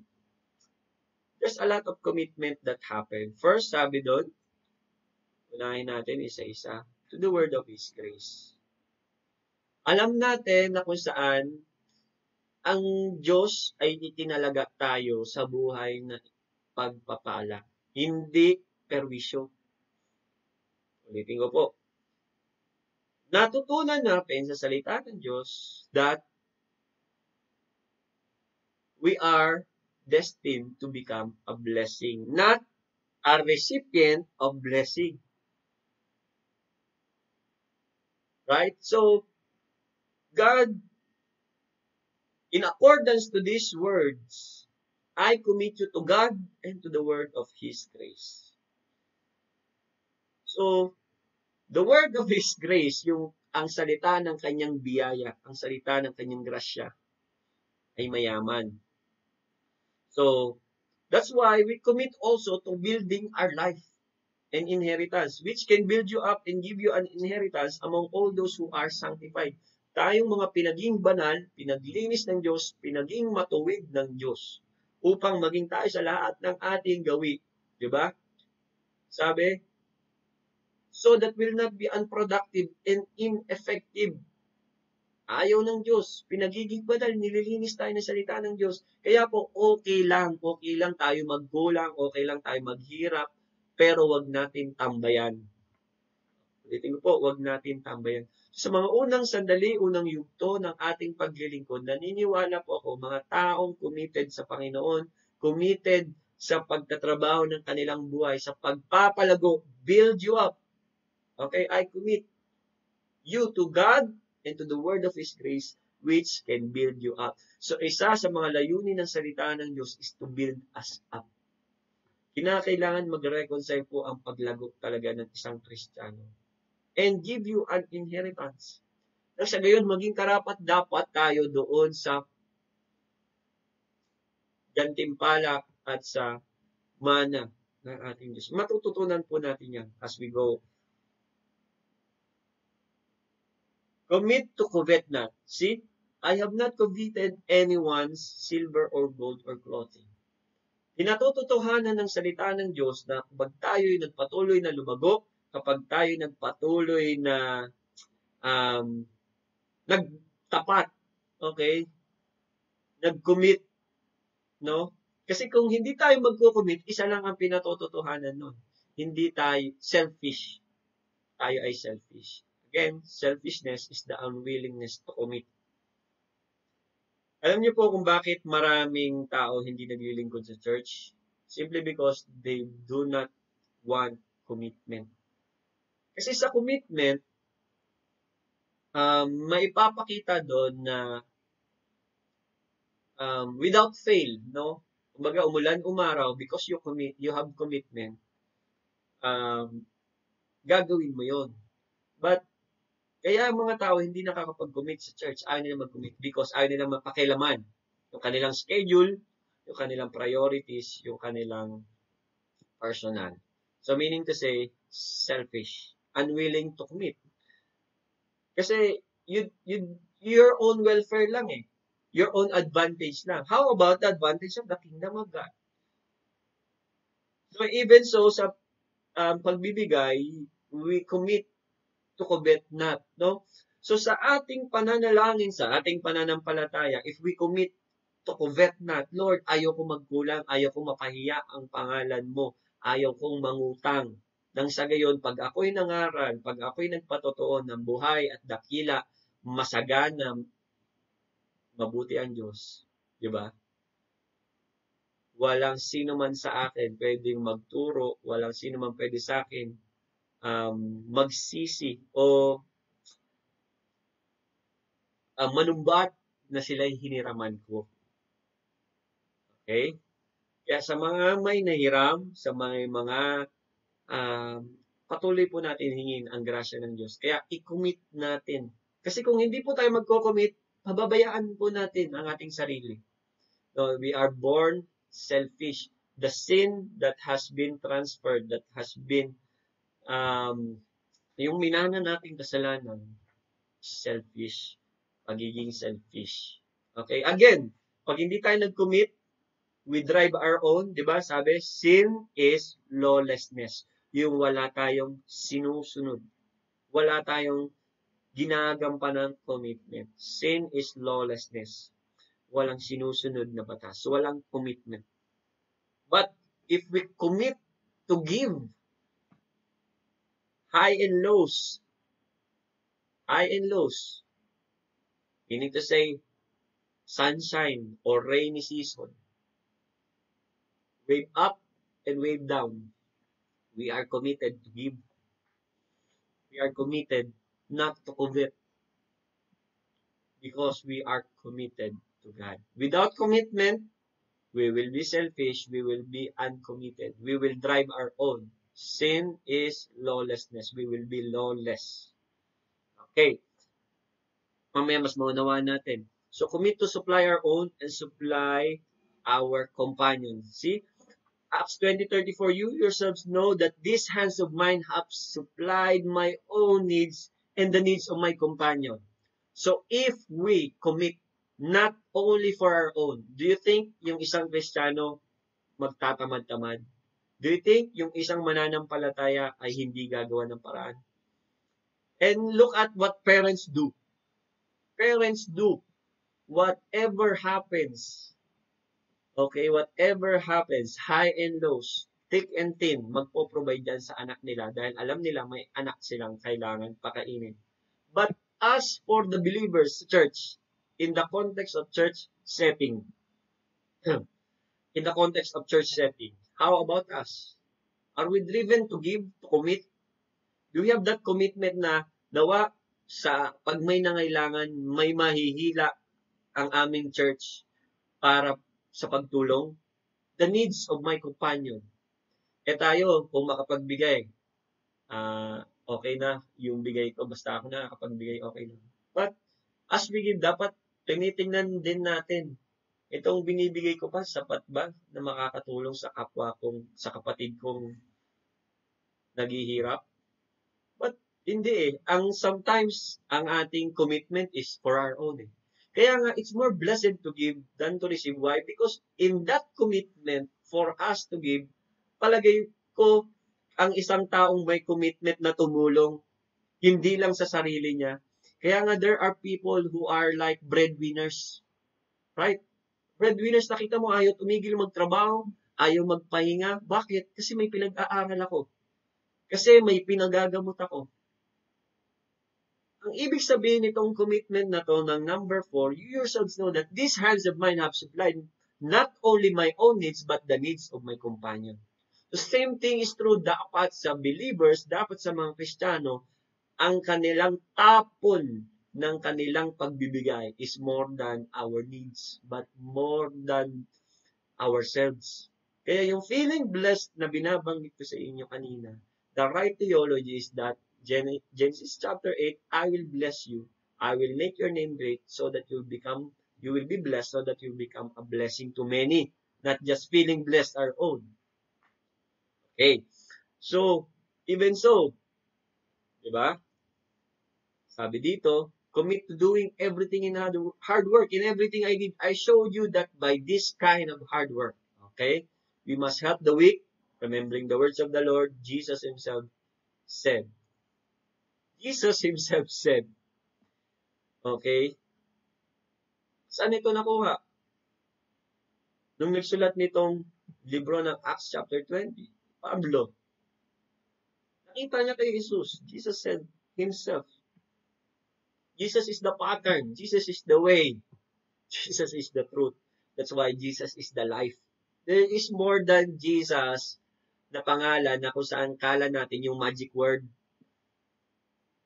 there's a lot of commitment that happened. First, sabi doon, unahin natin isa-isa, to the word of His grace. Alam natin na kung saan ang Diyos ay itinalaga tayo sa buhay na pagpapala. Hindi perwisyo. Ulitin ko po. Natutunan natin sa salita ng Diyos that we are destined to become a blessing, not a recipient of blessing. Right? So, God, in accordance to these words, I commit you to God and to the word of His grace. So, the word of His grace, ang salita ng kanyang biyaya, ang salita ng kanyang grasya, ay mayaman. So, That's why we commit also to building our life and inheritance, which can build you up and give you an inheritance among all those who are sanctified. Tayong mga pinaging banal, pinaglinis ng Diyos, pinaging matuwid ng Diyos, upang maging tayo sa lahat ng ating gawi. Diba? Sabi, so that will not be unproductive and ineffective. Ayaw ng Diyos. Pinagiging banal, nililinis tayo ng salita ng Diyos. Kaya po, okay lang tayo maggulang, okay lang tayo maghirap, pero wag natin tambayan. Ulitin ko po, wag natin tambayan. Sa mga unang sandali, unang yugto ng ating paglilingkod, naniniwala po ako, mga taong committed sa Panginoon, committed sa pagtatrabaho ng kanilang buhay, sa pagpapalago, build you up. Okay, I commit you to God and to the word of His grace, which can build you up. So, isa sa mga layunin ng salita ng Diyos is to build us up. Kinakailangan mag-reconcile po ang paglago talaga ng isang Kristiyano and give you an inheritance. Sa gayon, maging karapat-dapat tayo doon sa gantimpala at sa mana ng ating Diyos. Matututunan po natin yan as we go. Commit to covet not. See, I have not coveted anyone's silver or gold or clothing. Pinatututuhanan ng salita ng Diyos na kapag tayo'y nagpatuloy na lumago, kapag tayo'y nagpatuloy na nagtapat, okay, nag-commit, no? Kasi kung hindi tayo magko-commit, isa lang ang pinatututuhanan nun. Hindi tayo selfish. Tayo ay selfish. Again, selfishness is the unwillingness to commit. Alam niyo po kung bakit maraming tao hindi naglilingkod sa church? Simply because they do not want commitment. Kasi sa commitment, maipapakita doon na without fail, no? Kumbaga, umulan, umaraw, because you have commitment, gagawin mo yon. But, kaya ang mga tao hindi nakakapag-commit sa church, ayaw nila mag-commit because ayaw nila mapakilaman yung kanilang schedule, yung kanilang priorities, yung kanilang personal. So, meaning to say, selfish, unwilling to commit. Kasi, your own welfare lang eh. Your own advantage lang. How about the advantage of the kingdom of God? So, even so, sa pagbibigay, we commit to covet not, no? So, sa ating pananalangin, sa ating pananampalataya, if we commit to covet not, Lord, ayaw ko magkulang, ayaw ko mapahiya ang pangalan mo, ayaw kong mangutang. Nang sa gayon, pag ako'y nangaral, pag ako'y nagpatotoo ng buhay at dakila, masagana, mabuti ang Diyos. Diba? Walang sino man sa akin pwedeng magturo, walang sino man pwede sa akin magsisi o manumbat na sila'y hiniraman ko. Okay? Kaya sa mga may nahiram, sa mga patuloy po natin hingin ang grasya ng Diyos. Kaya i-commit natin. Kasi kung hindi po tayo magko-commit, pababayaan po natin ang ating sarili. So, we are born selfish. The sin that has been transferred, that has been yung minana nating kasalanan, selfish. Pagiging selfish. Okay? Again, pag hindi tayo nag-commit, we drive our own, di ba? Sabi, sin is lawlessness. Yung wala tayong sinusunod. Wala tayong ginagampanan ng commitment. Sin is lawlessness. Walang sinusunod na batas. Walang commitment. But if we commit to give, high and lows, meaning to say, sunshine or rainy season, wave up and wave down, we are committed to give. We are committed not to covet because we are committed to God. Without commitment, we will be selfish, we will be uncommitted, we will drive our own. Sin is lawlessness. We will be lawless. Okay. Mamaya mas maunawaan natin. So, commit to supply our own and supply our companions. See? Acts 20:34, you yourselves know that these hands of mine have supplied my own needs and the needs of my companion. So if we commit not only for our own, do you think yung isang Kristiyano magtatamad-tamad? Do you think yung isang mananampalataya ay hindi gagawa ng paraan? And look at what parents do. Parents do whatever happens. Okay, whatever happens, high and lows, thick and thin, magpo-provide yan sa anak nila dahil alam nila may anak silang kailangan pakainin. But as for the believers, church, in the context of church setting, in the context of church setting, how about us? Are we driven to give, to commit? Do we have that commitment na nawa sa pag may nangailangan, may mahihila ang aming church para sa pagtulong? The needs of my companion. Tayo, kung makapagbigay, okay na yung bigay ko, basta ako na nakapagbigay, okay na. But, as we give, dapat tinitingnan din natin, itong binibigay ko pa, sapat ba na makakatulong sa kapwa kong, sa kapatid kong naghihirap? But, hindi sometimes, ang ating commitment is for our own Kaya nga, it's more blessed to give than to receive. Why? Because in that commitment for us to give, palagay ko, ang isang taong may commitment na tumulong, hindi lang sa sarili niya. Kaya nga, there are people who are like breadwinners. Right? Breadwinners, nakita mo, ayaw tumigil magtrabaho, ayaw magpahinga. Bakit? Kasi may pinag-aaral ako. Kasi may pinagagamot ako. Ang ibig sabihin nitong commitment na to ng number 4, you yourselves know that these hands of mine have supplied not only my own needs, but the needs of my companion. The same thing is true dapat sa believers, dapat sa mga Kristiyano, ang kanilang tapon ng kanilang pagbibigay is more than our needs, but more than ourselves. Kaya yung feeling blessed na binabanggit ko sa inyo kanina, the right theology is that Genesis chapter 8, I will bless you. I will make your name great so that you will be blessed so that you become a blessing to many. Not just feeling blessed our own. Okay. So, even so, di ba? Sabi dito, commit to doing everything in hard work. In everything I did, I showed you that by this kind of hard work. Okay? We must help the weak, remembering the words of the Lord, Jesus himself said. Jesus himself said, okay, saan ito nakuha? Nung nagsulat nitong libro ng Acts chapter 20, Pablo, nakita niya kay Jesus. Jesus said himself, Jesus is the pattern. Jesus is the way. Jesus is the truth. That's why Jesus is the life. There is more than Jesus na pangalan na kung saan kala natin yung magic word.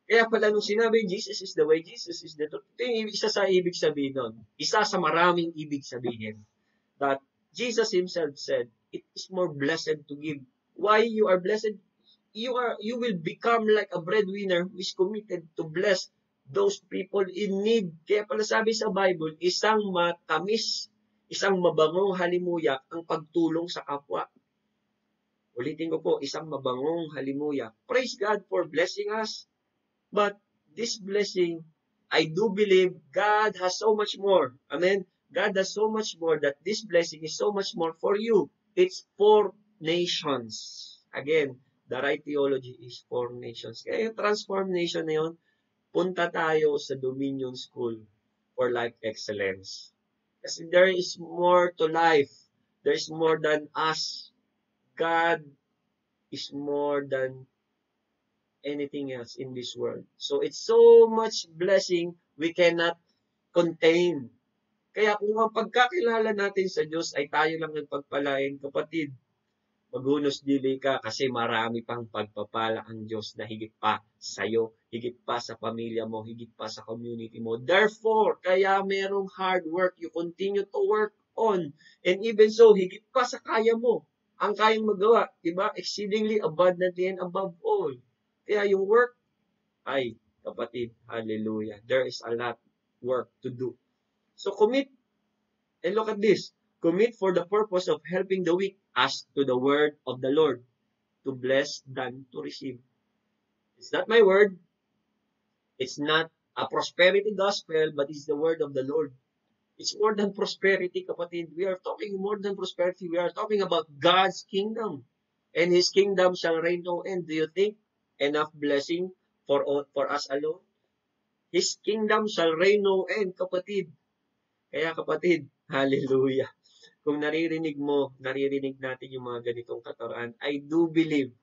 Kaya pala nung sinabi, Jesus is the way, Jesus is the truth. Ito yung isa sa ibig sabihin nun. Isa sa maraming ibig sabihin. That Jesus himself said, it is more blessed to give. Why you are blessed? You will become like a breadwinner who is committed to bless those people in need. Kaya pala sabi sa Bible, isang matamis, isang mabangong halimuyak ang pagtulong sa kapwa. Ulitin ko po, isang mabangong halimuyak. Praise God for blessing us. But this blessing, I do believe God has so much more. Amen? God has so much more that this blessing is so much more for you. It's for nations. Again, the right theology is for nations. Kaya yung transformed nation na yun, punta tayo sa Dominion School for Life Excellence. Kasi there is more to life. There is more than us. God is more than anything else in this world. So it's so much blessing we cannot contain. Kaya kung ang pagkakilala natin sa Diyos ay tayo lang ang pagpalain, kapatid, maghunos dili ka kasi marami pang pagpapala ang Diyos na higit pa sa iyo, higit pa sa pamilya mo, higit pa sa community mo. Therefore, kaya merong hard work, you continue to work on. And even so, higit pa sa kaya mo, ang kayang magawa, diba? Exceedingly abundantly and above all. Kaya yung work, ay, kapatid, hallelujah. There is a lot work to do. So commit, and look at this, commit for the purpose of helping the weak. as to the word of the Lord, to bless than to receive. It's not my word. It's not a prosperity gospel, but it's the word of the Lord. It's more than prosperity, kapatid. We are talking more than prosperity. We are talking about God's kingdom. And His kingdom shall reign no end. Do you think enough blessing for us alone? His kingdom shall reign no end, kapatid. Kaya kapatid, hallelujah. Kung naririnig mo, naririnig natin yung mga ganitong kataraan, I do believe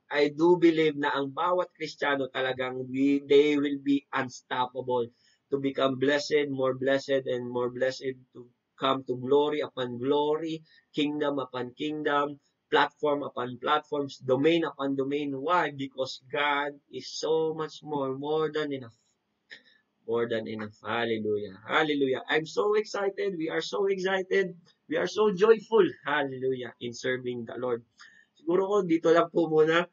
na ang bawat Kristiyano talagang they will be unstoppable to become blessed, and more blessed, to come to glory upon glory, kingdom upon kingdom, platform upon platforms, domain upon domain. Why? Because God is so much more than enough. More than enough. Hallelujah. Hallelujah. I'm so excited. We are so excited. We are so joyful. Hallelujah. In serving the Lord. Siguro ko dito lang po muna.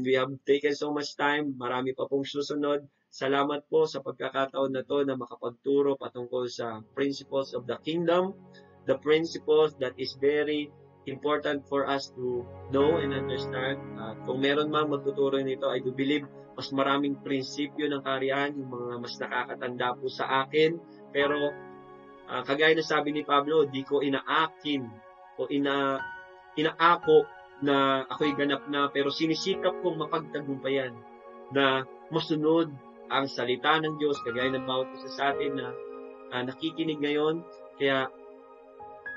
We have taken so much time. Marami pa pong susunod. Salamat po sa pagkakataon na to na makapagturo patungkol sa principles of the kingdom. The principles that is very important for us to know and understand. Kung meron mang magtuturo nito, I do believe mas maraming prinsipyo ng kaharian, yung mga mas nakakatanda po sa akin. Pero, kagaya na sabi ni Pablo, di ko inaakin o inaako na ako'y ganap na, pero sinisikap kong mapagtagumpayan na masunod ang salita ng Diyos, kagaya ng bawat isa sa atin na nakikinig ngayon. Kaya,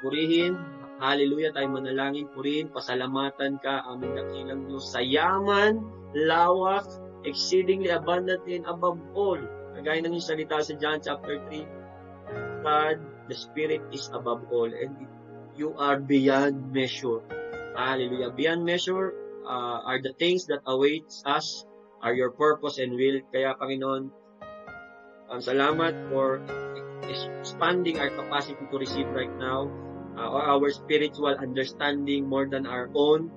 purihin, hallelujah, tayo manalangin, purihin, pasalamatan ka, aming dakilang Diyos, sa yaman, lawak, exceedingly abundantly and above all. Kagaya ng yung salita sa John chapter 3, God, the Spirit is above all, and you are beyond measure. Hallelujah. Beyond measure are the things that awaits us, are your purpose and will. Kaya, Panginoon, salamat for expanding our capacity to receive right now, or our spiritual understanding more than our own.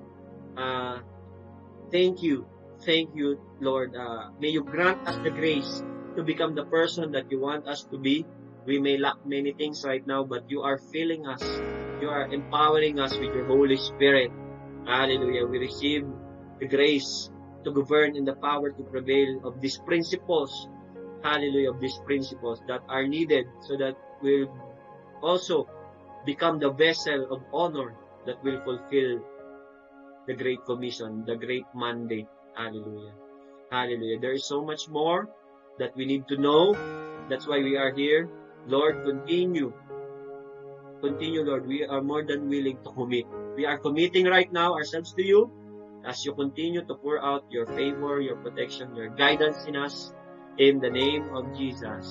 Thank you, Lord. May you grant us the grace to become the person that you want us to be. We may lack many things right now, but you are filling us. You are empowering us with your Holy Spirit. Hallelujah. We receive the grace to govern and the power to prevail of these principles. Hallelujah. Of these principles that are needed so that we'll also become the vessel of honor that will fulfill the Great Commission, the Great Mandate. Hallelujah. Hallelujah. There is so much more that we need to know. That's why we are here. Lord, continue, Lord. We are more than willing to commit. We are committing right now ourselves to you as you continue to pour out your favor, your protection, your guidance in us. In the name of Jesus.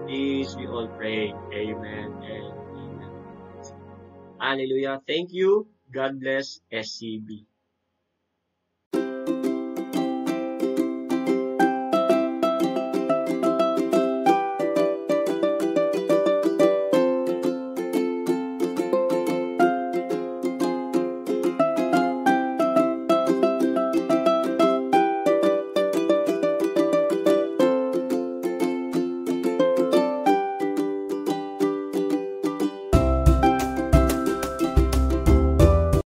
Please, we all pray. Amen and amen. Hallelujah. Thank you. God bless SCB.